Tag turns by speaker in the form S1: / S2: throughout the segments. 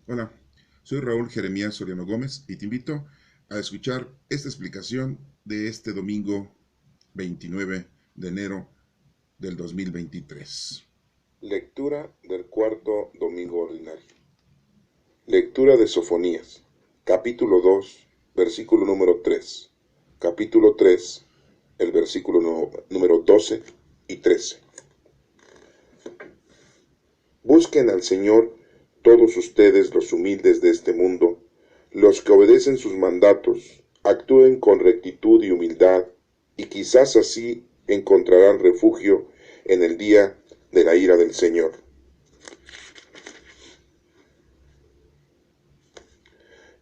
S1: Hola, soy Raúl Jeremías Soriano Gómez y te invito a escuchar esta explicación de este domingo 29 de enero del 2023.
S2: Lectura del cuarto domingo ordinario. Lectura de Sofonías, capítulo 2, versículo número 3. Capítulo 3, el versículo número 12 y 13. Busquen al Señor todos ustedes los humildes de este mundo, los que obedecen sus mandatos, actúen con rectitud y humildad, y quizás así encontrarán refugio en el día de la ira del Señor.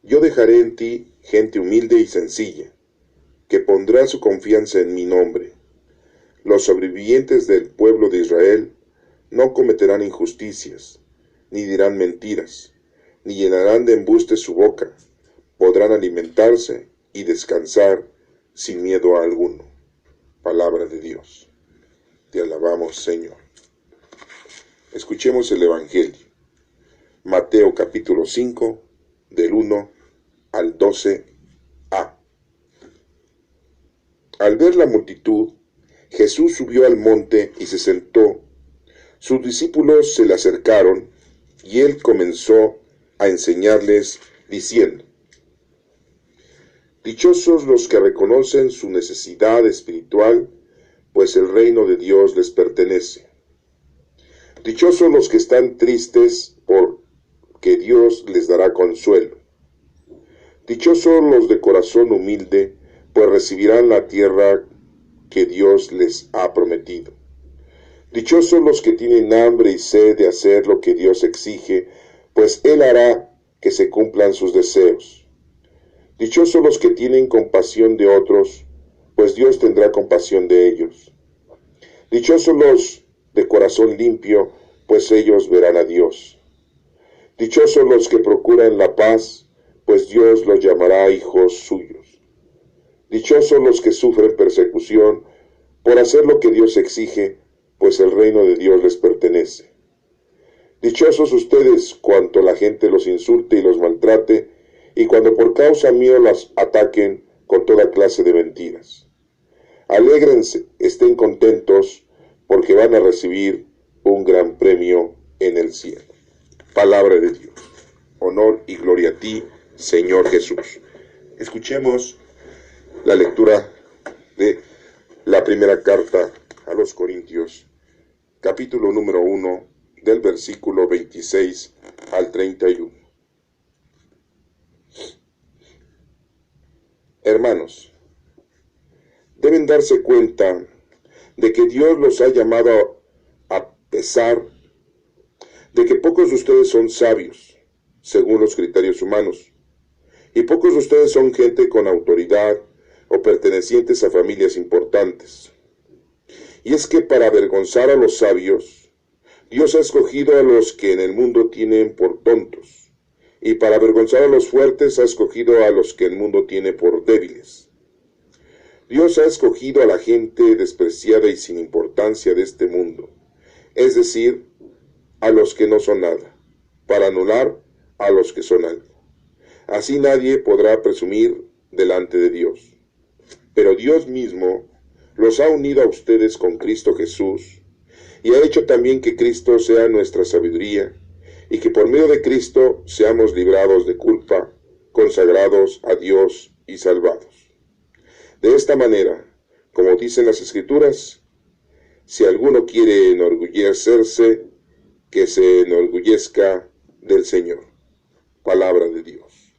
S2: Yo dejaré en ti gente humilde y sencilla, que pondrá su confianza en mi nombre. Los sobrevivientes del pueblo de Israel no cometerán injusticias, ni dirán mentiras, ni llenarán de embuste su boca. Podrán alimentarse y descansar sin miedo a alguno. Palabra de Dios. Te alabamos, Señor. Escuchemos el Evangelio. Mateo capítulo 5, del 1 al 12a. Al ver la multitud, Jesús subió al monte y se sentó. Sus discípulos se le acercaron y él comenzó a enseñarles diciendo: Dichosos los que reconocen su necesidad espiritual, pues el reino de Dios les pertenece. Dichosos los que están tristes, porque Dios les dará consuelo. Dichosos los de corazón humilde, pues recibirán la tierra que Dios les ha prometido. Dichosos los que tienen hambre y sed de hacer lo que Dios exige, pues Él hará que se cumplan sus deseos. Dichosos los que tienen compasión de otros, pues Dios tendrá compasión de ellos. Dichosos los de corazón limpio, pues ellos verán a Dios. Dichosos los que procuran la paz, pues Dios los llamará hijos suyos. Dichosos los que sufren persecución por hacer lo que Dios exige, pues el reino de Dios les pertenece. Dichosos ustedes cuando la gente los insulte y los maltrate, y cuando por causa mía los ataquen con toda clase de mentiras. Alégrense, estén contentos, porque van a recibir un gran premio en el cielo. Palabra de Dios. Honor y gloria a ti, Señor Jesús. Escuchemos la lectura de la primera carta a los Corintios, capítulo número 1, del versículo 26 al 31. Hermanos, deben darse cuenta de que Dios los ha llamado a pesar de que pocos de ustedes son sabios, según los criterios humanos, y pocos de ustedes son gente con autoridad o pertenecientes a familias importantes. Y es que para avergonzar a los sabios, Dios ha escogido a los que en el mundo tienen por tontos, y para avergonzar a los fuertes ha escogido a los que el mundo tiene por débiles. Dios ha escogido a la gente despreciada y sin importancia de este mundo, es decir, a los que no son nada, para anular a los que son algo. Así nadie podrá presumir delante de Dios. Pero Dios mismo los ha unido a ustedes con Cristo Jesús, y ha hecho también que Cristo sea nuestra sabiduría, y que por medio de Cristo seamos librados de culpa, consagrados a Dios y salvados. De esta manera, como dicen las Escrituras, si alguno quiere enorgullecerse, que se enorgullezca del Señor. Palabra de Dios.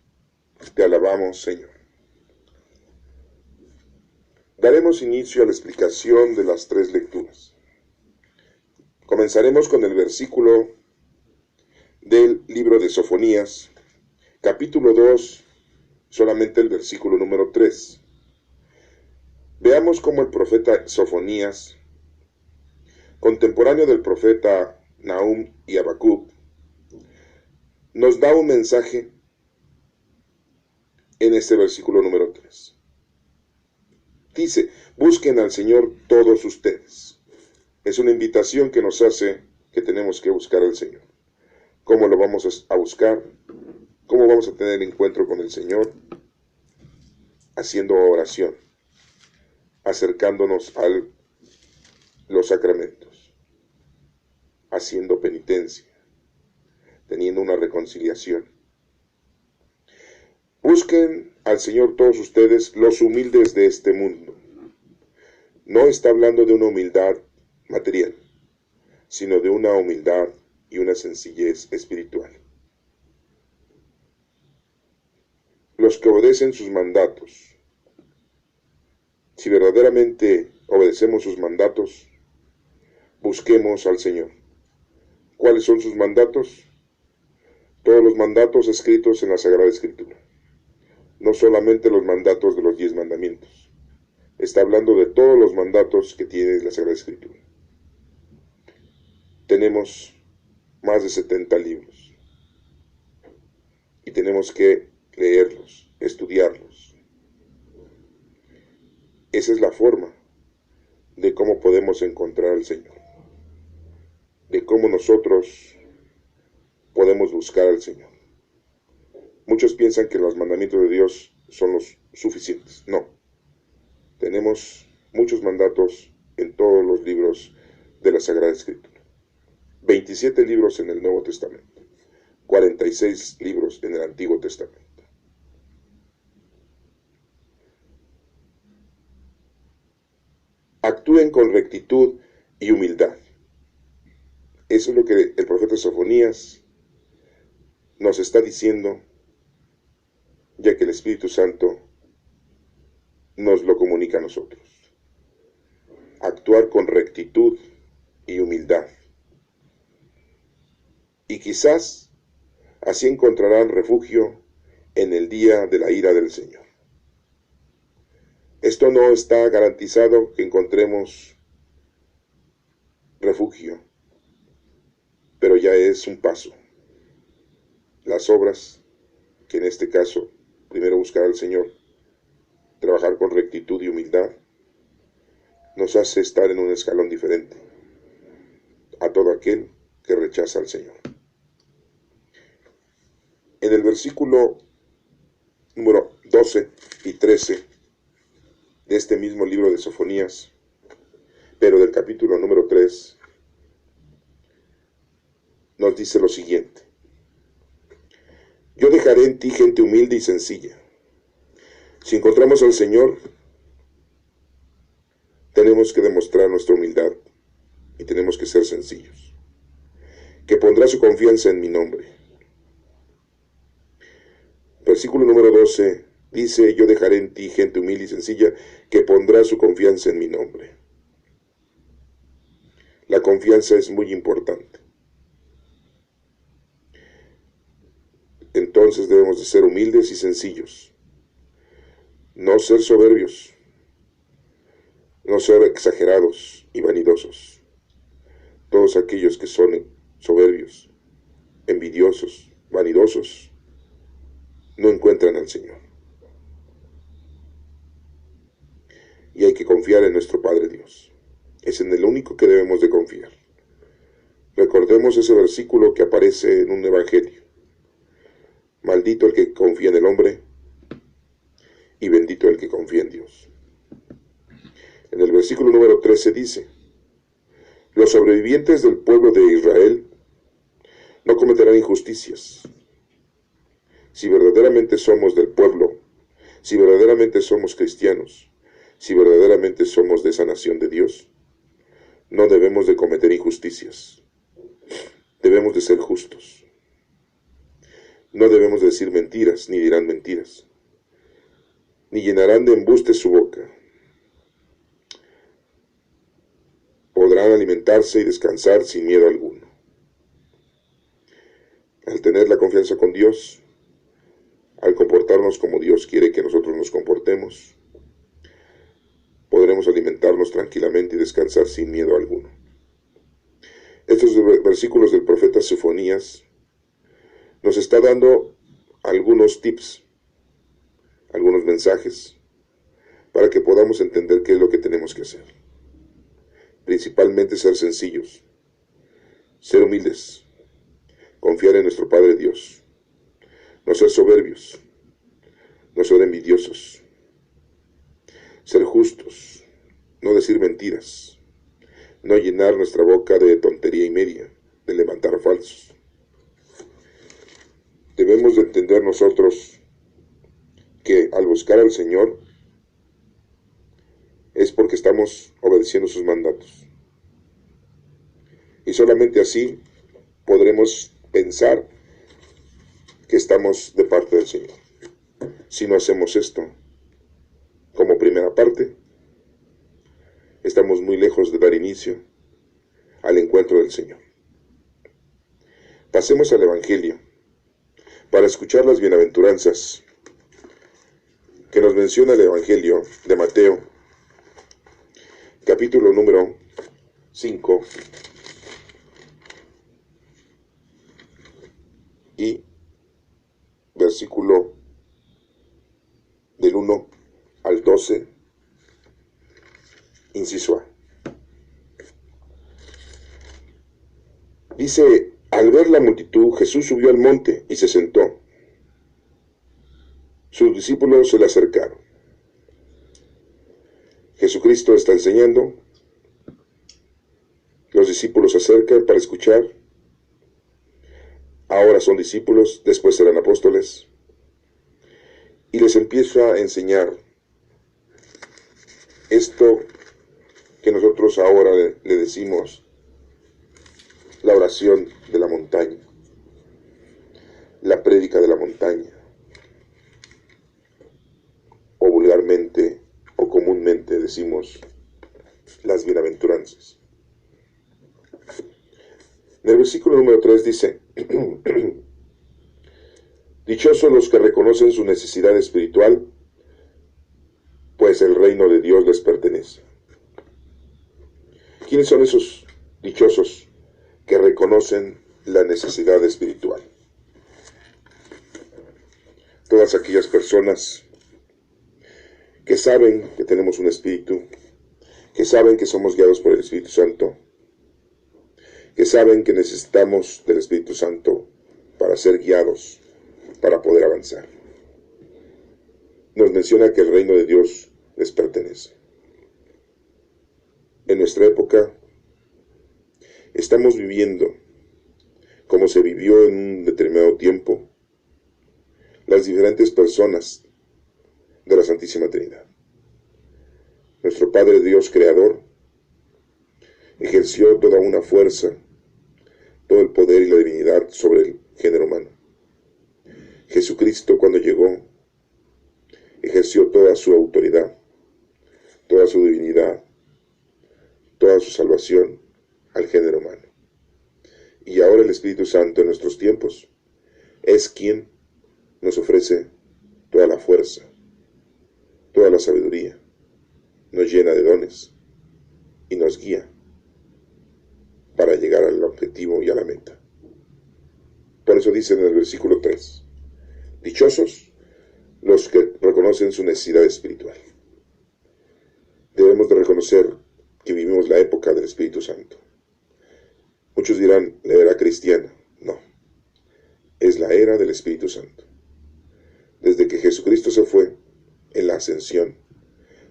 S2: Te alabamos, Señor. Daremos inicio a la explicación de las tres lecturas. Comenzaremos con el versículo del libro de Sofonías, capítulo 2, solamente el versículo número 3. Veamos cómo el profeta Sofonías, contemporáneo del profeta Nahum y Habacuc, nos da un mensaje en este versículo número 3. Dice: busquen al Señor todos ustedes. Es una invitación que nos hace que tenemos que buscar al Señor. ¿Cómo lo vamos a buscar? ¿Cómo vamos a tener encuentro con el Señor? Haciendo oración, acercándonos a los sacramentos, haciendo penitencia, teniendo una reconciliación. Busquen al Señor todos ustedes, los humildes de este mundo. No está hablando de una humildad material, sino de una humildad y una sencillez espiritual. Los que obedecen sus mandatos. Si verdaderamente obedecemos sus mandatos, busquemos al Señor. ¿Cuáles son sus mandatos? Todos los mandatos escritos en la Sagrada Escritura. No solamente los mandatos de los 10 mandamientos. Está hablando de todos los mandatos que tiene la Sagrada Escritura. Tenemos más de 70 libros. Y tenemos que leerlos, estudiarlos. Esa es la forma de cómo podemos encontrar al Señor. De cómo nosotros podemos buscar al Señor. Muchos piensan que los mandamientos de Dios son los suficientes. No. Tenemos muchos mandatos en todos los libros de la Sagrada Escritura. 27 libros en el Nuevo Testamento. 46 libros en el Antiguo Testamento. Actúen con rectitud y humildad. Eso es lo que el profeta Sofonías nos está diciendo, ya que el Espíritu Santo nos lo comunica a nosotros. Actuar con rectitud y humildad. Y quizás así encontrarán refugio en el día de la ira del Señor. Esto no está garantizado que encontremos refugio, pero ya es un paso. Las obras, que en este caso, primero buscar al Señor, trabajar con rectitud y humildad, nos hace estar en un escalón diferente a todo aquel que rechaza al Señor. En el versículo número 12 y 13 de este mismo libro de Sofonías, pero del capítulo número 3, nos dice lo siguiente: yo dejaré en ti gente humilde y sencilla. Si encontramos al Señor, tenemos que demostrar nuestra humildad y tenemos que ser sencillos. Que pondrá su confianza en mi nombre. Versículo número 12 dice: yo dejaré en ti gente humilde y sencilla que pondrá su confianza en mi nombre. La confianza es muy importante. Entonces debemos de ser humildes y sencillos. No ser soberbios. No ser exagerados y vanidosos. Todos aquellos que son soberbios, envidiosos, vanidosos, no encuentran al Señor. Y hay que confiar en nuestro Padre Dios. Es en el único que debemos de confiar. Recordemos ese versículo que aparece en un evangelio. Maldito el que confía en el hombre y bendito el que confía en Dios. En el versículo número 13 dice: los sobrevivientes del pueblo de Israel no cometerán injusticias. Si verdaderamente somos del pueblo, si verdaderamente somos cristianos, si verdaderamente somos de esa nación de Dios, no debemos de cometer injusticias. Debemos de ser justos. No debemos de decir mentiras, ni dirán mentiras, ni llenarán de embuste su boca. Podrán alimentarse y descansar sin miedo alguno. Al tener la confianza con Dios, al comportarnos como Dios quiere que nosotros nos comportemos, podremos alimentarnos tranquilamente y descansar sin miedo alguno. Estos versículos del profeta Sofonías nos está dando algunos tips, algunos mensajes, para que podamos entender qué es lo que tenemos que hacer. Principalmente ser sencillos, ser humildes, confiar en nuestro Padre Dios, no ser soberbios, no ser envidiosos, ser justos, no decir mentiras, no llenar nuestra boca de tontería y media, de levantar falsos. Debemos de entender nosotros que al buscar al Señor es porque estamos obedeciendo sus mandatos. Y solamente así podremos pensar que estamos de parte del Señor. Si no hacemos esto como primera parte, estamos muy lejos de dar inicio al encuentro del Señor. Pasemos al Evangelio para escuchar las bienaventuranzas que nos menciona el Evangelio de Mateo, capítulo número 5 y versículo del 1 al 12, inciso A. Dice: al ver la multitud, Jesús subió al monte y se sentó. Sus discípulos se le acercaron. Jesucristo está enseñando. Los discípulos se acercan para escuchar. Ahora son discípulos, después serán apóstoles. Y les empieza a enseñar esto que nosotros ahora le decimos la oración de la montaña, la prédica de la montaña, o vulgarmente o comúnmente decimos las bienaventuranzas. En el versículo número 3 dice: dichosos los que reconocen su necesidad espiritual, pues el reino de Dios les pertenece. ¿Quiénes son esos dichosos que reconocen la necesidad espiritual? Todas aquellas personas que saben que tenemos un espíritu, que saben que somos guiados por el Espíritu Santo, que saben que necesitamos del Espíritu Santo para ser guiados, para poder avanzar. Nos menciona que el reino de Dios les pertenece. En nuestra época estamos viviendo, como se vivió en un determinado tiempo, las diferentes personas de la Santísima Trinidad. Nuestro Padre Dios Creador ejerció toda una fuerza, todo el poder y la divinidad sobre el género humano. Jesucristo, cuando llegó, ejerció toda su autoridad, toda su divinidad, toda su salvación al género humano. Y ahora el Espíritu Santo en nuestros tiempos es quien nos ofrece toda la fuerza, toda la sabiduría, nos llena de dones y nos guía para llegar al objetivo y a la meta. Por eso dice en el versículo 3, dichosos los que reconocen su necesidad espiritual. Debemos de reconocer que vivimos la época del Espíritu Santo. Muchos dirán, la era cristiana. No, es la era del Espíritu Santo. Desde que Jesucristo se fue en la ascensión,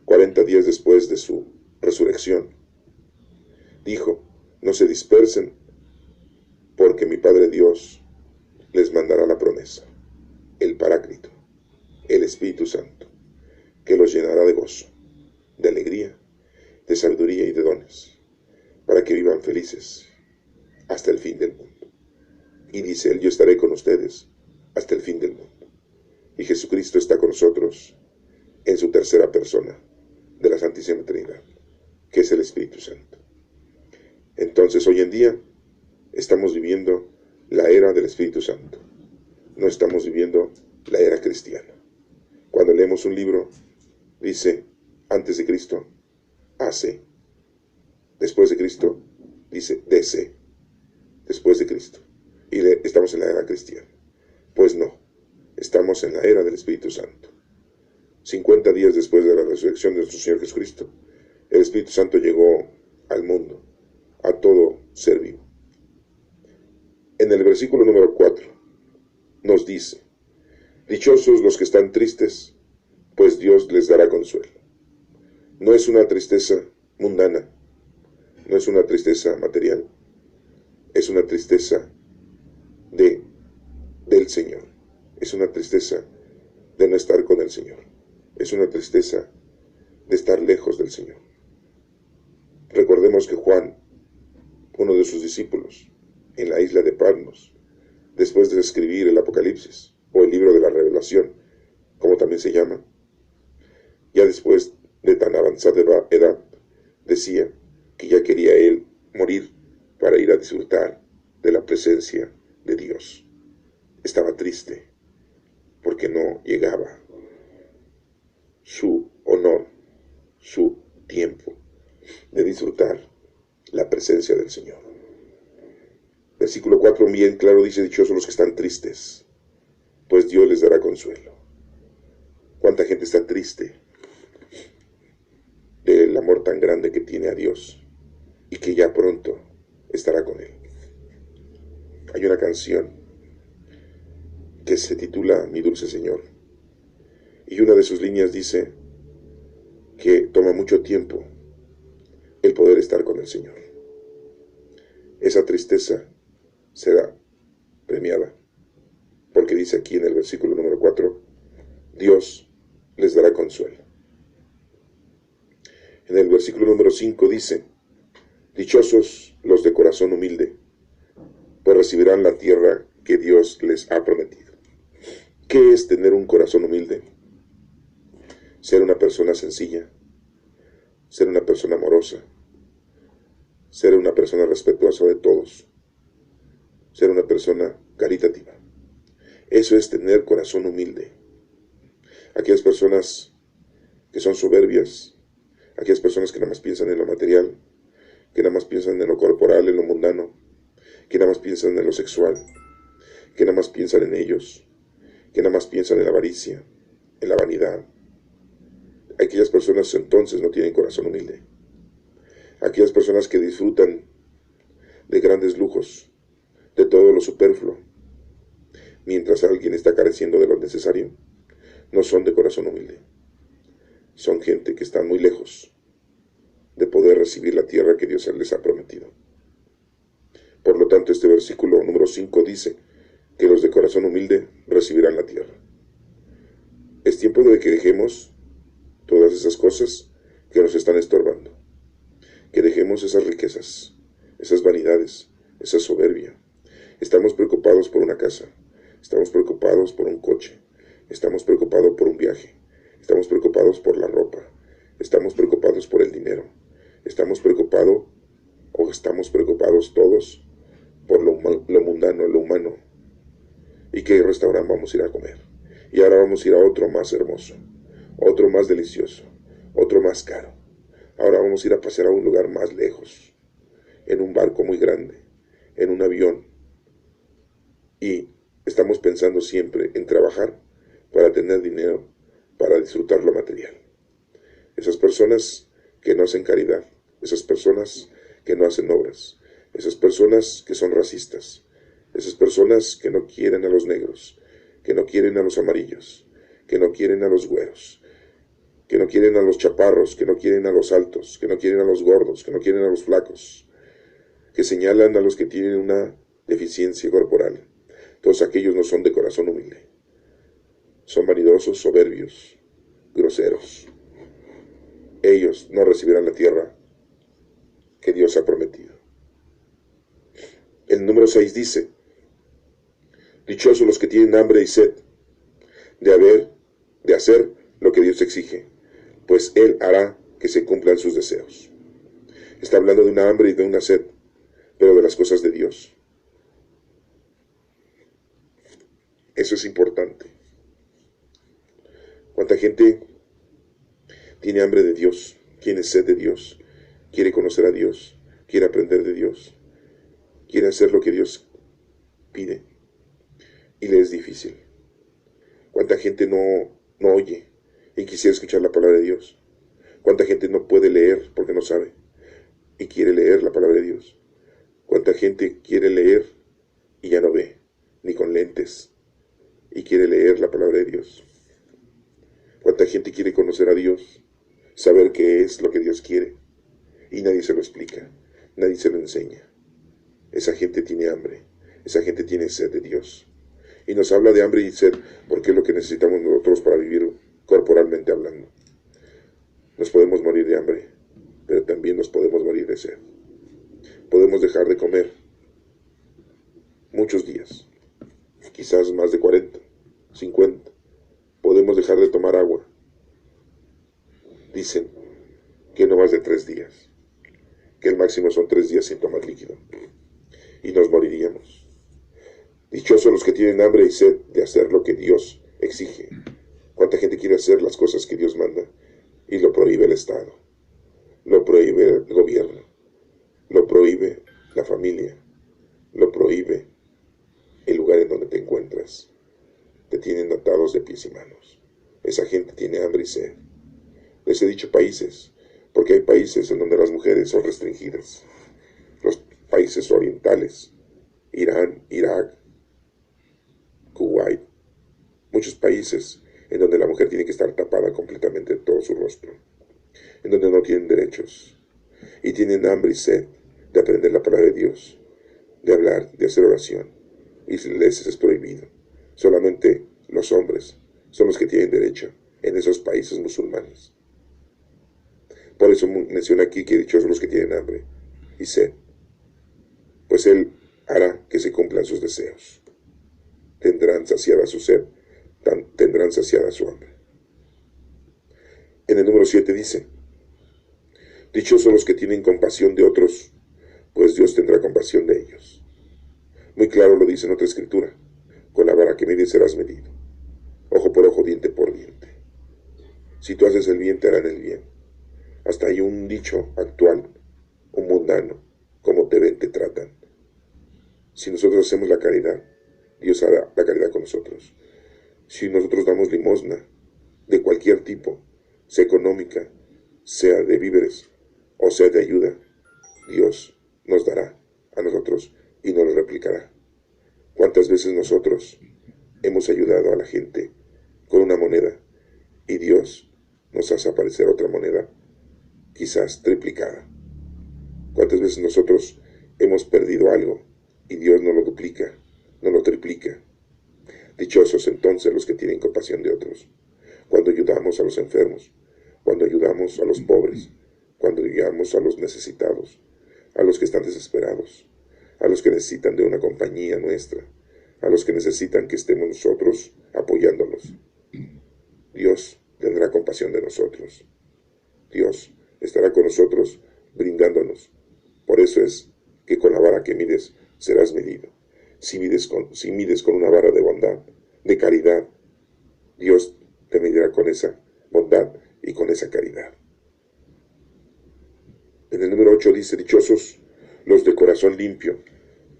S2: 40 días después de su resurrección, dijo: no se dispersen, porque mi Padre Dios les mandará la promesa, el Paráclito, el Espíritu Santo, que los llenará de gozo, de alegría, de sabiduría y de dones, para que vivan felices hasta el fin del mundo. Y dice él: yo estaré con ustedes hasta el fin del mundo. Y Jesucristo está con nosotros en su tercera persona de la Santísima Trinidad, que es el Espíritu Santo. Entonces, hoy en día estamos viviendo la era del Espíritu Santo. No estamos viviendo la era cristiana. Cuando leemos un libro, dice antes de Cristo, AC. Después de Cristo, dice DC. Después de Cristo. Y estamos en la era cristiana. Pues no, estamos en la era del Espíritu Santo. 50 días después de la resurrección de nuestro Señor Jesucristo, el Espíritu Santo llegó al mundo, a todo ser vivo. En el versículo número 4 nos dice: Dichosos los que están tristes, pues Dios les dará consuelo. No es una tristeza mundana, no es una tristeza material, es una tristeza del Señor. Es una tristeza de no estar con el Señor. Es una tristeza de estar lejos del Señor. Recordemos que Juan, uno de sus discípulos, en la isla de Patmos, después de escribir el Apocalipsis, o el libro de la Revelación, como también se llama, ya después de tan avanzada edad, decía que ya quería él morir para ir a disfrutar de la presencia de Dios. Estaba triste porque no llegaba su honor, su tiempo de disfrutar la presencia del Señor. Versículo 4 bien claro dice: dichosos los que están tristes, pues Dios les dará consuelo. ¿Cuánta gente está triste del amor tan grande que tiene a Dios y que ya pronto estará con Él? Hay una canción que se titula Mi dulce Señor, y una de sus líneas dice que toma mucho tiempo el poder estar con el Señor. Esa tristeza será premiada, porque dice aquí en el versículo número 4, Dios les dará consuelo. En el versículo número 5 dice: dichosos los de corazón humilde, pues recibirán la tierra que Dios les ha prometido. ¿Qué es tener un corazón humilde? Ser una persona sencilla, ser una persona amorosa, ser una persona respetuosa de todos, ser una persona caritativa. Eso es tener corazón humilde. Aquellas personas que son soberbias, aquellas personas que nada más piensan en lo material, que nada más piensan en lo corporal, en lo mundano, que nada más piensan en lo sexual, que nada más piensan en ellos, que nada más piensan en la avaricia, en la vanidad. Aquellas personas entonces no tienen corazón humilde. Aquellas personas que disfrutan de grandes lujos, de todo lo superfluo, mientras alguien está careciendo de lo necesario, no son de corazón humilde. Son gente que está muy lejos de poder recibir la tierra que Dios les ha prometido. Por lo tanto, este versículo número 5 dice que los de corazón humilde recibirán la tierra. Es tiempo de que dejemos todas esas cosas que nos están estorbando, que dejemos esas riquezas, esas vanidades, esa soberbia. Estamos preocupados por una casa, estamos preocupados por un coche, estamos preocupados por un viaje, estamos preocupados por la ropa, estamos preocupados por el dinero, estamos preocupados todos por lo mundano, lo humano. ¿Y qué restaurante vamos a ir a comer? Y ahora vamos a ir a otro más hermoso, otro más delicioso, otro más caro. Ahora vamos a ir a pasear a un lugar más lejos, en un barco muy grande, en un avión. Y estamos pensando siempre en trabajar para tener dinero, para disfrutar lo material. Esas personas que no hacen caridad, esas personas que no hacen obras, esas personas que son racistas, esas personas que no quieren a los negros, que no quieren a los amarillos, que no quieren a los güeros, que no quieren a los chaparros, que no quieren a los altos, que no quieren a los gordos, que no quieren a los flacos, que señalan a los que tienen una deficiencia corporal. Todos aquellos no son de corazón humilde. Son vanidosos, soberbios, groseros. Ellos no recibirán la tierra que Dios ha prometido. El número 6 dice: dichosos los que tienen hambre y sed de hacer lo que Dios exige, pues Él hará que se cumplan sus deseos. Está hablando de una hambre y de una sed, pero de las cosas de Dios. Eso es importante. ¿Cuánta gente tiene hambre de Dios, tiene sed de Dios, quiere conocer a Dios, quiere aprender de Dios, quiere hacer lo que Dios pide y le es difícil? ¿Cuánta gente no oye y quisiera escuchar la palabra de Dios? ¿Cuánta gente no puede leer porque no sabe y quiere leer la palabra de Dios? ¿Cuánta gente quiere leer y ya no ve, ni con lentes, y quiere leer la palabra de Dios? ¿Cuánta gente quiere conocer a Dios, saber qué es lo que Dios quiere? Y nadie se lo explica, nadie se lo enseña. Esa gente tiene hambre, esa gente tiene sed de Dios. Y nos habla de hambre y sed porque es lo que necesitamos nosotros para vivir corporalmente hablando. Nos podemos morir de hambre, pero también nos podemos morir de sed. Podemos dejar de comer muchos días, quizás más de 40, 50. Podemos dejar de tomar agua. Dicen que no más de 3 días, que el máximo son 3 días sin tomar líquido. Y nos moriríamos. Dichosos los que tienen hambre y sed de hacer lo que Dios exige. ¿Cuánta gente quiere hacer las cosas que Dios manda? Y lo prohíbe el Estado, lo prohíbe el gobierno, lo prohíbe la familia, lo prohíbe el lugar en donde te encuentras. Te tienen atados de pies y manos. Esa gente tiene hambre y sed. Les he dicho países, porque hay países en donde las mujeres son restringidas. Los países orientales, Irán, Irak, Kuwait, muchos países en donde la mujer tiene que estar tapada completamente todo su rostro, en donde no tienen derechos, y tienen hambre y sed de aprender la palabra de Dios, de hablar, de hacer oración, y les es prohibido. Solamente los hombres son los que tienen derecho en esos países musulmanes. Por eso menciona aquí que dichosos los que tienen hambre y sed, pues Él hará que se cumplan sus deseos. Tendrán saciada su sed, tendrán saciada su hambre. En el número 7 dice, dichosos los que tienen compasión de otros, pues Dios tendrá compasión de ellos. Muy claro lo dice en otra escritura, con la vara que mides serás medido, ojo por ojo, diente por diente. Si tú haces el bien, te harán el bien. Hasta hay un dicho actual, un mundano, como te ven, te tratan. Si nosotros hacemos la caridad, Dios hará la caridad con nosotros. Si nosotros damos limosna de cualquier tipo, sea económica, sea de víveres o sea de ayuda, Dios nos dará a nosotros y nos lo replicará. ¿Cuántas veces nosotros hemos ayudado a la gente con una moneda y Dios nos hace aparecer otra moneda, quizás triplicada? ¿Cuántas veces nosotros hemos perdido algo y Dios nos lo duplica, nos lo triplica? Dichosos entonces los que tienen compasión de otros, cuando ayudamos a los enfermos, cuando ayudamos a los pobres, cuando ayudamos a los necesitados, a los que están desesperados, a los que necesitan de una compañía nuestra, a los que necesitan que estemos nosotros apoyándolos. Dios tendrá compasión de nosotros. Dios estará con nosotros brindándonos. Por eso es que con la vara que mides serás medido. Si mides con una vara de bondad, de caridad, Dios te medirá con esa bondad y con esa caridad. En el número 8 dice, dichosos los de corazón limpio,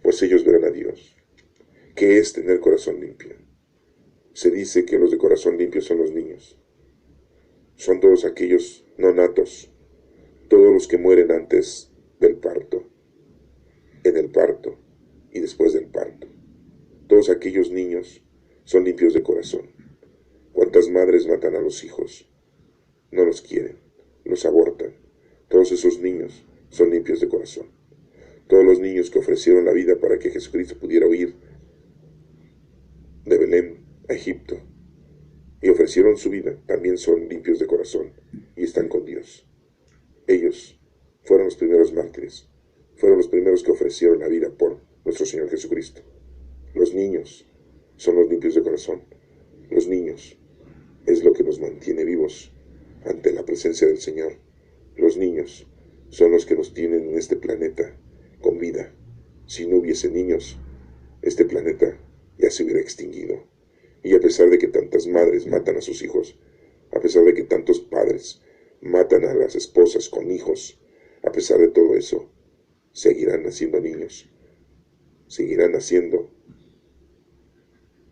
S2: pues ellos verán a Dios. ¿Qué es tener corazón limpio? Se dice que los de corazón limpio son los niños. Son todos aquellos no natos, todos los que mueren antes del parto, en el parto y después del parto. Todos aquellos niños son limpios de corazón. ¿Cuántas madres matan a los hijos? No los quieren, los abortan. Todos esos niños son limpios de corazón. Todos los niños que ofrecieron la vida para que Jesucristo pudiera huir de Belén a Egipto y ofrecieron su vida, también son limpios de corazón y están con Dios. Ellos fueron los primeros mártires, fueron los primeros que ofrecieron la vida por nuestro Señor Jesucristo. Los niños son los limpios de corazón. Los niños es lo que nos mantiene vivos ante la presencia del Señor. Los niños son los que nos tienen en este planeta con vida. Si no hubiese niños, este planeta ya se hubiera extinguido. Y a pesar de que tantas madres matan a sus hijos, a pesar de que tantos padres matan a las esposas con hijos, a pesar de todo eso, seguirán naciendo niños, seguirán naciendo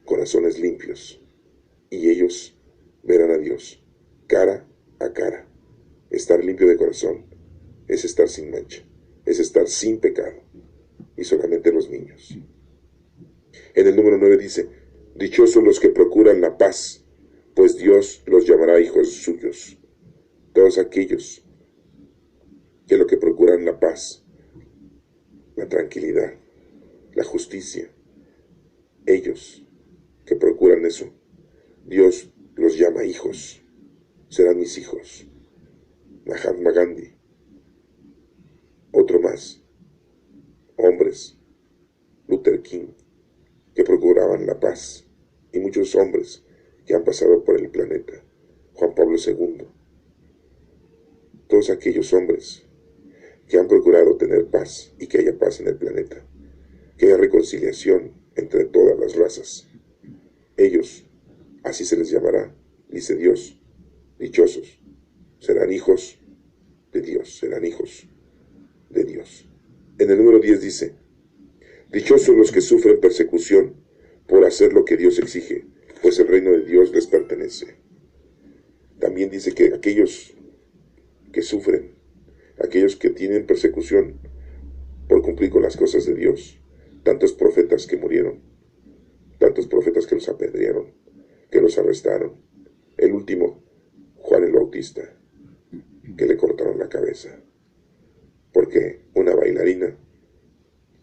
S2: corazones limpios, y ellos verán a Dios cara a cara. Estar limpio de corazón es estar sin mancha, es estar sin pecado, y solamente los niños. En el número 9 dice, Dichosos los que procuran la paz, pues Dios los llamará hijos suyos. Todos aquellos que lo que procuran la paz, la tranquilidad, la justicia, ellos que procuran eso, Dios los llama hijos, serán mis hijos. Mahatma Gandhi, otro más, hombres, Luther King, que procuraban la paz, y muchos hombres que han pasado por el planeta, Juan Pablo II, todos aquellos hombres que han procurado tener paz y que haya paz en el planeta, que haya reconciliación entre todas las razas. Ellos, así se les llamará, dice Dios, dichosos, serán hijos de Dios, serán hijos de Dios. En el número 10 dice, dichosos los que sufren persecución por hacer lo que Dios exige, pues el reino de Dios les pertenece. También dice que aquellos que sufren, aquellos que tienen persecución por cumplir con las cosas de Dios, tantos profetas que murieron, tantos profetas que los apedrearon, que los arrestaron. El último, Juan el Bautista, que le cortaron la cabeza, porque una bailarina,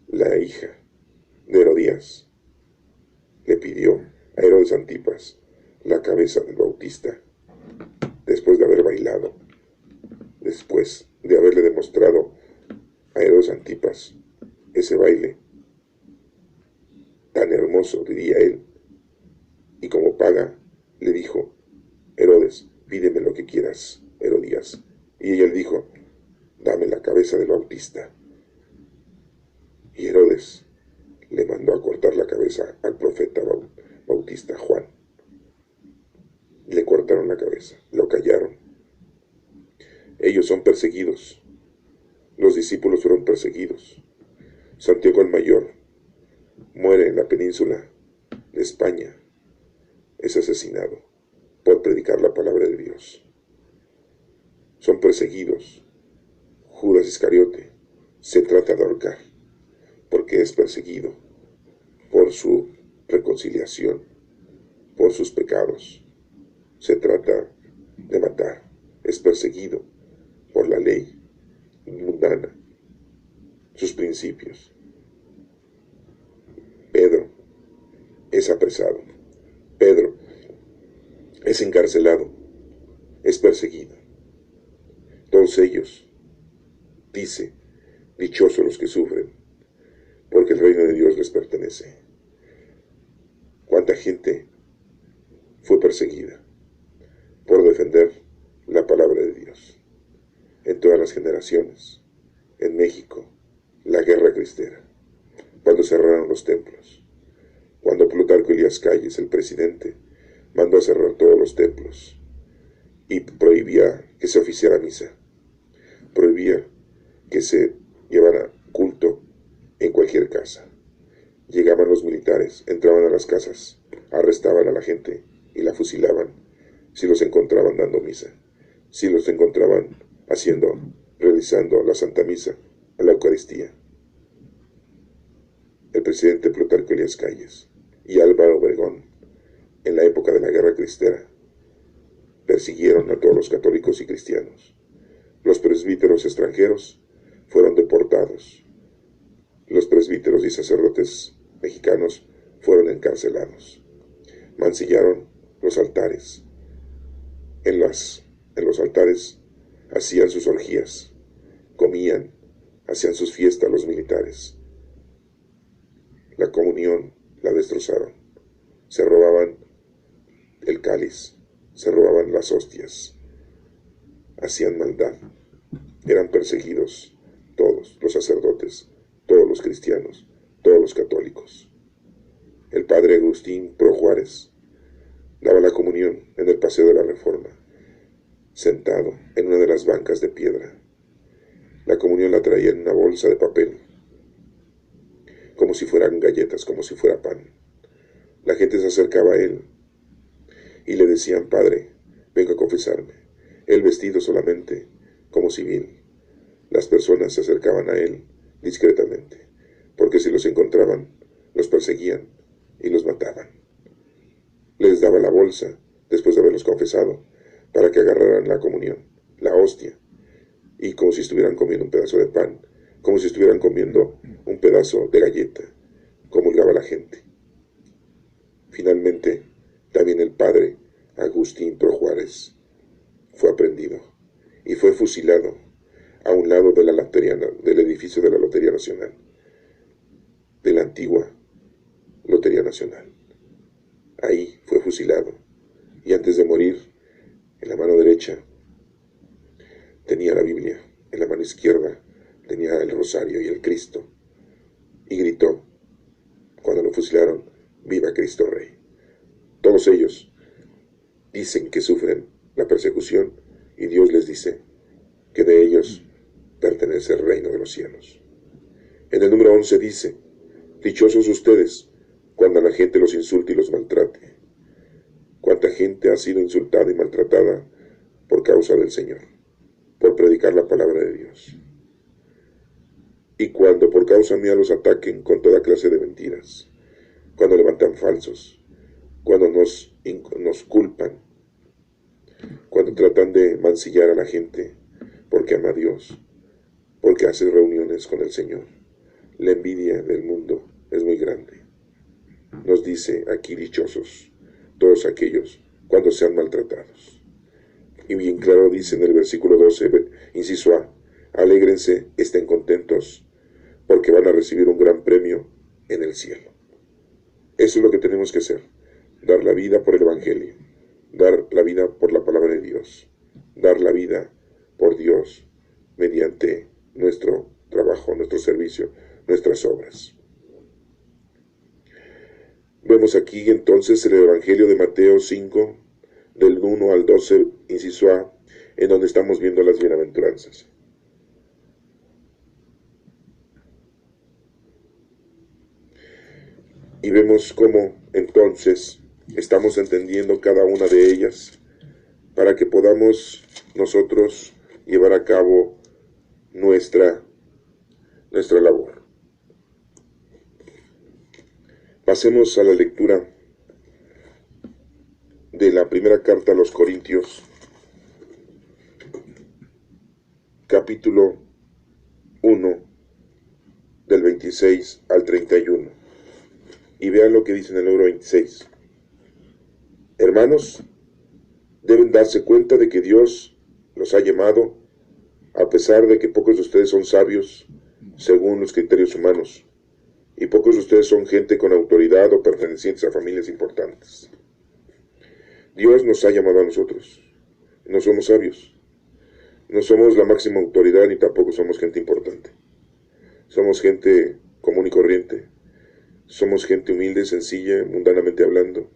S2: la hija de Herodías, le pidió a Herodes Antipas la cabeza del Bautista, después de haber bailado, después de haberle demostrado a Herodes Antipas ese baile tan hermoso, diría él, y como paga le dijo, Herodes, pídeme lo que quieras, Herodías, y él dijo, dame la cabeza del Bautista. Y Herodes le mandó a cortar la cabeza al profeta Bautista Juan. Le cortaron la cabeza, lo callaron. Ellos son perseguidos. Los discípulos fueron perseguidos. Santiago el Mayor muere en la península de España. Es asesinado por predicar la palabra de Dios. Son perseguidos. Judas Iscariote se trata de ahorcar porque es perseguido por su reconciliación, por sus pecados. Se trata de matar. Es perseguido por la ley mundana, sus principios. Pedro es apresado. Pedro es encarcelado. Es perseguido. Todos ellos, dice, dichosos los que sufren, porque el reino de Dios les pertenece. ¿Cuánta gente fue perseguida por defender la palabra de Dios? En todas las generaciones. En México, la guerra cristera, cuando cerraron los templos, cuando Plutarco Elías Calles, el presidente, mandó a cerrar todos los templos y prohibía que se oficiara misa, prohibía que se llevara culto en cualquier casa. Llegaban los militares, entraban a las casas, arrestaban a la gente y la fusilaban si los encontraban dando misa, si los encontraban realizando la Santa Misa, la Eucaristía. El presidente Plutarco Elías Calles y Álvaro Obregón, en la época de la guerra cristera, persiguieron a todos los católicos y cristianos. Los presbíteros extranjeros fueron deportados. Los presbíteros y sacerdotes mexicanos fueron encarcelados. Mancillaron los altares. En los altares hacían sus orgías, comían, hacían sus fiestas los militares. La comunión la destrozaron. Se robaban el cáliz, se robaban las hostias, hacían maldad. Eran perseguidos todos los sacerdotes, todos los cristianos, todos los católicos. El padre Agustín Pro Juárez daba la comunión en el Paseo de la Reforma, sentado en una de las bancas de piedra. La comunión la traía en una bolsa de papel, como si fueran galletas, como si fuera pan. La gente se acercaba a él y le decían, Padre, vengo a confesarme. Él vestido solamente como civil. Las personas se acercaban a él discretamente, porque si los encontraban, los perseguían y los mataban. les daba la bolsa, después de haberlos confesado, para que agarraran la comunión, la hostia, y como si estuvieran comiendo un pedazo de pan, como si estuvieran comiendo un pedazo de galleta, comulgaba la gente. Finalmente, también el padre Agustín Pro Juárez fue aprehendido y fue fusilado a un lado de del edificio de la Lotería Nacional, de la antigua Lotería Nacional. Ahí fue fusilado, y antes de morir, en la mano derecha tenía la Biblia, en la mano izquierda tenía el rosario y el Cristo, y gritó, cuando lo fusilaron, ¡viva Cristo Rey! Todos ellos dicen que sufren la persecución, y Dios les dice que de ellos pertenece el reino de los cielos. En el número 11 dice, dichosos ustedes cuando la gente los insulte y los maltrate. Cuánta gente ha sido insultada y maltratada por causa del Señor, por predicar la palabra de Dios. Y cuando por causa mía los ataquen con toda clase de mentiras, cuando levantan falsos, cuando nos culpan, cuando tratan de mancillar a la gente porque ama a Dios, porque hace reuniones con el Señor. La envidia del mundo es muy grande. Nos dice aquí dichosos todos aquellos cuando sean maltratados. Y bien claro dice en el versículo 12, inciso A, alégrense, estén contentos, porque van a recibir un gran premio en el cielo. Eso es lo que tenemos que hacer, dar la vida por el Evangelio, dar la vida por la palabra de Dios, dar la vida por Dios mediante nuestro trabajo, nuestro servicio, nuestras obras. Vemos aquí entonces el Evangelio de Mateo 5, del 1 al 12, inciso A, en donde estamos viendo las bienaventuranzas. Y vemos cómo entonces estamos entendiendo cada una de ellas para que podamos nosotros llevar a cabo nuestra labor. Pasemos a la lectura de la primera carta a los Corintios, capítulo 1, del 26 al 31. Y vean lo que dice en el número 26. Hermanos, deben darse cuenta de que Dios los ha llamado, a pesar de que pocos de ustedes son sabios, según los criterios humanos, y pocos de ustedes son gente con autoridad o pertenecientes a familias importantes. Dios nos ha llamado a nosotros. No somos sabios. No somos la máxima autoridad ni tampoco somos gente importante. Somos gente común y corriente. Somos gente humilde, sencilla, mundanamente hablando.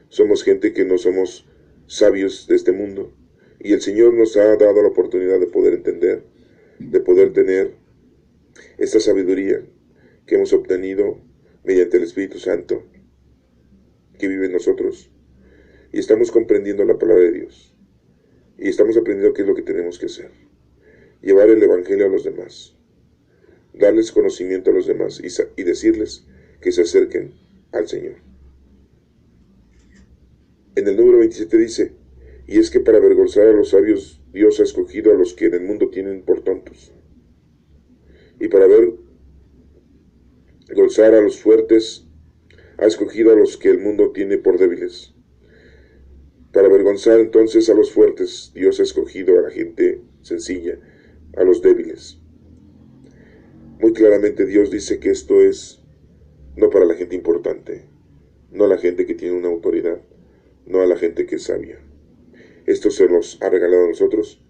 S2: Somos gente que no somos sabios de este mundo. Y el Señor nos ha dado la oportunidad de poder entender, de poder tener esta sabiduría que hemos obtenido mediante el Espíritu Santo que vive en nosotros. Y estamos comprendiendo la palabra de Dios. Y estamos aprendiendo qué es lo que tenemos que hacer. Llevar el Evangelio a los demás. Darles conocimiento a los demás y decirles que se acerquen al Señor. En el número 27 dice, y es que para avergonzar a los sabios Dios ha escogido a los que en el mundo tienen por tontos. Y para avergonzar a los fuertes ha escogido a los que el mundo tiene por débiles. Para avergonzar entonces a los fuertes Dios ha escogido a la gente sencilla, a los débiles. Muy claramente Dios dice que esto es no para la gente importante, no a la gente que tiene una autoridad, no a la gente que es sabia. Esto se nos ha regalado a nosotros,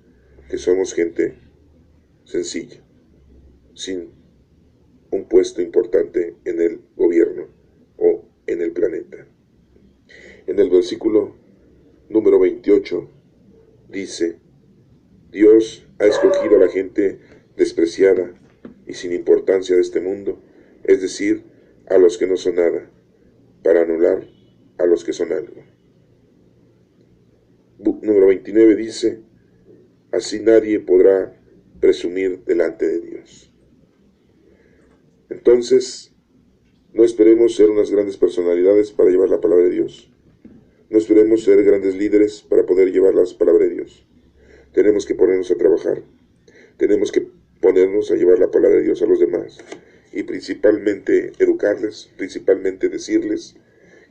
S2: que somos gente sencilla, sin un puesto importante en el gobierno o en el planeta. En el versículo número 28 dice, Dios ha escogido a la gente despreciada y sin importancia de este mundo, es decir, a los que no son nada, para anular a los que son algo. Número 29 dice, así nadie podrá presumir delante de Dios. Entonces, no esperemos ser unas grandes personalidades para llevar la palabra de Dios. No esperemos ser grandes líderes para poder llevar las palabras de Dios. Tenemos que ponernos a trabajar. Tenemos que ponernos a llevar la palabra de Dios a los demás. Y principalmente educarles, principalmente decirles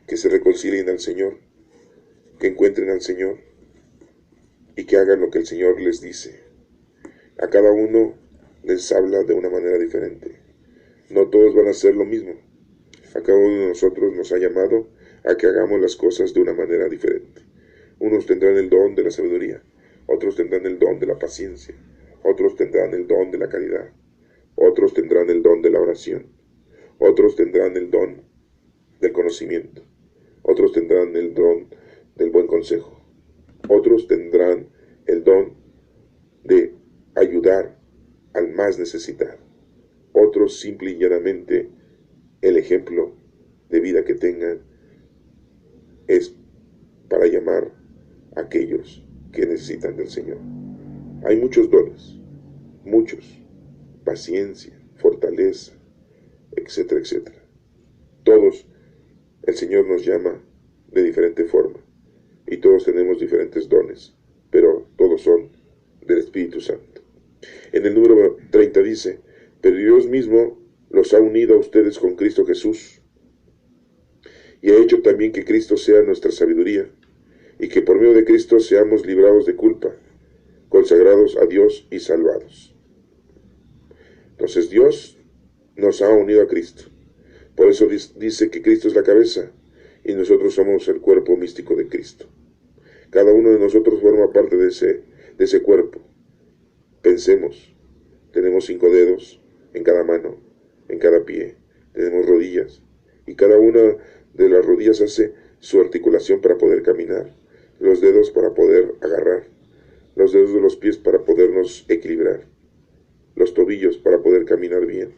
S2: que se reconcilien al Señor, que encuentren al Señor y que hagan lo que el Señor les dice. A cada uno les habla de una manera diferente. No todos van a hacer lo mismo. A cada uno de nosotros nos ha llamado a que hagamos las cosas de una manera diferente. Unos tendrán el don de la sabiduría, otros tendrán el don de la paciencia, otros tendrán el don de la caridad, otros tendrán el don de la oración, otros tendrán el don del conocimiento, otros tendrán el don del buen consejo, otros tendrán el don de ayudar al más necesitado, otros simple y llanamente el ejemplo de vida que tengan es para llamar a aquellos que necesitan del Señor. Hay muchos dones, muchos, paciencia, fortaleza, etcétera, etcétera. Todos el Señor nos llama de diferente forma y todos tenemos diferentes dones, pero todos son del Espíritu Santo. En el número 30 dice: pero Dios mismo los ha unido a ustedes con Cristo Jesús y ha hecho también que Cristo sea nuestra sabiduría y que por medio de Cristo seamos librados de culpa, consagrados a Dios y salvados. Entonces Dios nos ha unido a Cristo. Por eso dice que Cristo es la cabeza y nosotros somos el cuerpo místico de Cristo. Cada uno de nosotros forma parte de ese cuerpo. Pensemos, tenemos 5 dedos en cada mano, en cada pie, tenemos rodillas y cada una de las rodillas hace su articulación para poder caminar, los dedos para poder agarrar, los dedos de los pies para podernos equilibrar, los tobillos para poder caminar bien,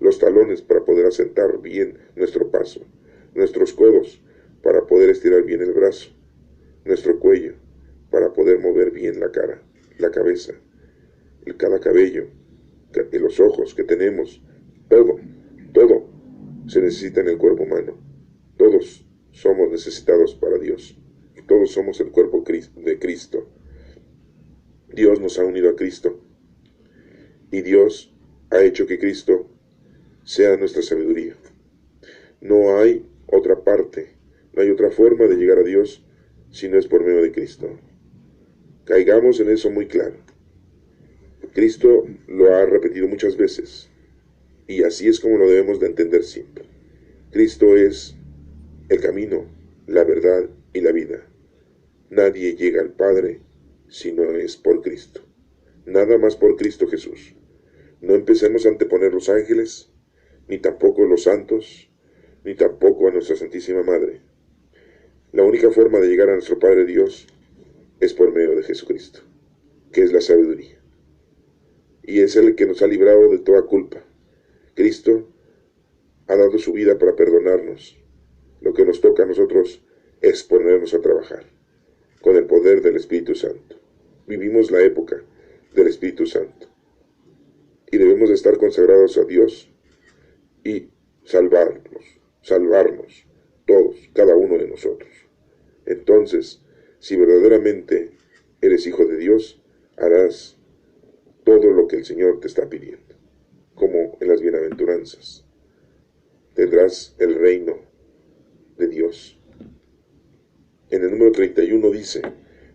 S2: los talones para poder asentar bien nuestro paso, nuestros codos para poder estirar bien el brazo, nuestro cuello para poder mover bien la cara, la cabeza, cada cabello, los ojos que tenemos, todo se necesita en el cuerpo humano. Todos somos necesitados para Dios. Todos somos el cuerpo de Cristo. Dios nos ha unido a Cristo y Dios ha hecho que Cristo sea nuestra sabiduría. No hay otra parte, no hay otra forma de llegar a Dios si no es por medio de Cristo. Caigamos en eso muy claro. Cristo lo ha repetido muchas veces y así es como lo debemos de entender siempre. Cristo es el camino, la verdad y la vida. Nadie llega al Padre si no es por Cristo. Nada más por Cristo Jesús. No empecemos a anteponer los ángeles, ni tampoco los santos, ni tampoco a nuestra Santísima Madre. La única forma de llegar a nuestro Padre Dios es por medio de Jesucristo, que es la sabiduría. Y es el que nos ha librado de toda culpa. Cristo ha dado su vida para perdonarnos. Lo que nos toca a nosotros es ponernos a trabajar con el poder del Espíritu Santo. Vivimos la época del Espíritu Santo y debemos de estar consagrados a Dios y salvarnos todos, cada uno de nosotros. Entonces, si verdaderamente eres hijo de Dios, harás todo lo que el Señor te está pidiendo, como en las bienaventuranzas. Tendrás el reino de Dios. En el número 31 dice: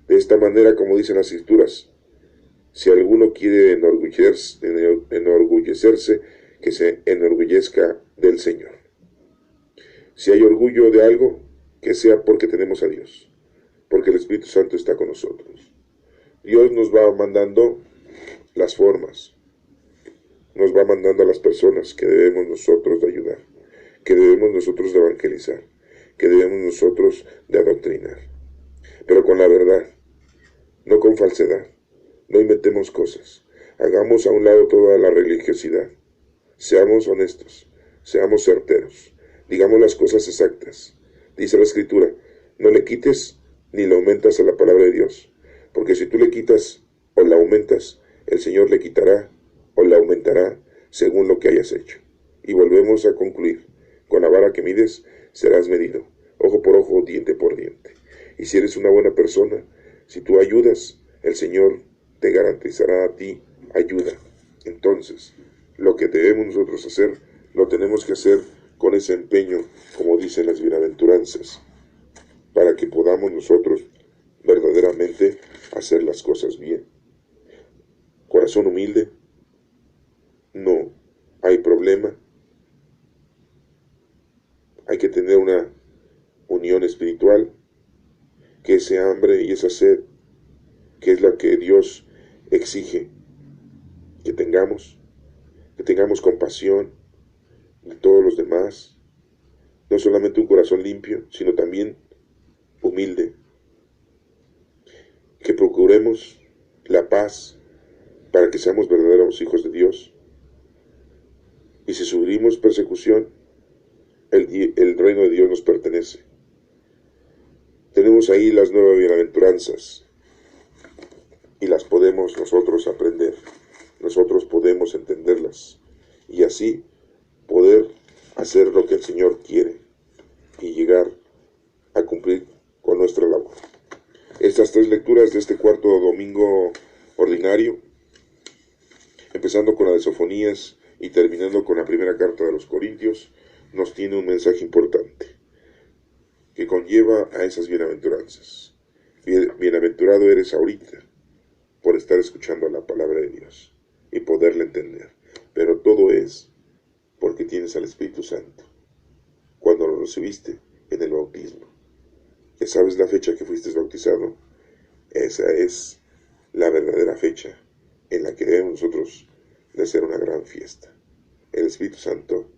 S2: de esta manera, como dicen las Escrituras, si alguno quiere enorgullecerse, que se enorgullezca del Señor. Si hay orgullo de algo, que sea porque tenemos a Dios, porque el Espíritu Santo está con nosotros. Dios nos va mandando las formas, nos va mandando a las personas que debemos nosotros de ayudar, que debemos nosotros de evangelizar, que debemos nosotros de adoctrinar, pero con la verdad, no con falsedad. No inventemos cosas, hagamos a un lado toda la religiosidad, seamos honestos, seamos certeros, digamos las cosas exactas. Dice la Escritura: no le quites ni le aumentas a la palabra de Dios, porque si tú le quitas o la aumentas, el Señor le quitará o la aumentará según lo que hayas hecho. Y volvemos a concluir: con la vara que mides serás medido, ojo por ojo, diente por diente. Y si eres una buena persona, si tú ayudas, el Señor te garantizará a ti ayuda. Entonces, lo que debemos nosotros hacer, lo tenemos que hacer con ese empeño, como dicen las bienaventuranzas, para que podamos nosotros verdaderamente hacer las cosas bien. Corazón humilde, no hay problema. Hay que tener una unión espiritual, que ese hambre y esa sed, que es la que Dios exige que tengamos compasión de todos los demás, no solamente un corazón limpio, sino también humilde, que procuremos la paz para que seamos verdaderos hijos de Dios. Y si sufrimos persecución, el reino de Dios nos pertenece. Tenemos ahí las 9 bienaventuranzas y las podemos nosotros aprender, nosotros podemos entenderlas y así poder hacer lo que el Señor quiere y llegar a cumplir con nuestra labor. Estas 3 lecturas de este cuarto domingo ordinario, empezando con la de Sofonías y terminando con la primera carta de los Corintios, nos tiene un mensaje importante que conlleva a esas bienaventuranzas. Bienaventurado eres ahorita por estar escuchando la palabra de Dios y poderla entender, pero todo es porque tienes al Espíritu Santo. Cuando lo recibiste en el bautismo, ya sabes la fecha que fuiste bautizado, esa es la verdadera fecha en la que debemos nosotros de hacer una gran fiesta. El Espíritu Santo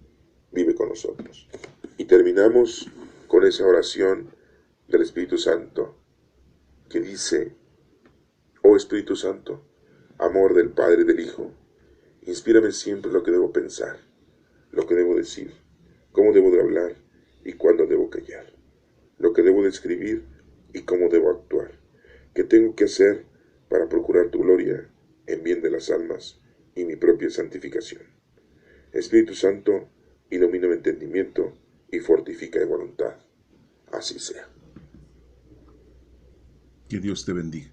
S2: vive con nosotros. Y terminamos con esa oración del Espíritu Santo que dice: oh Espíritu Santo, amor del Padre y del Hijo, inspírame siempre lo que debo pensar, lo que debo decir, cómo debo de hablar y cuándo debo callar, lo que debo de escribir y cómo debo actuar, qué tengo que hacer para procurar tu gloria en bien de las almas y mi propia santificación. Espíritu Santo, ilumina mi entendimiento y fortifica mi voluntad. Así sea.
S1: Que Dios te bendiga.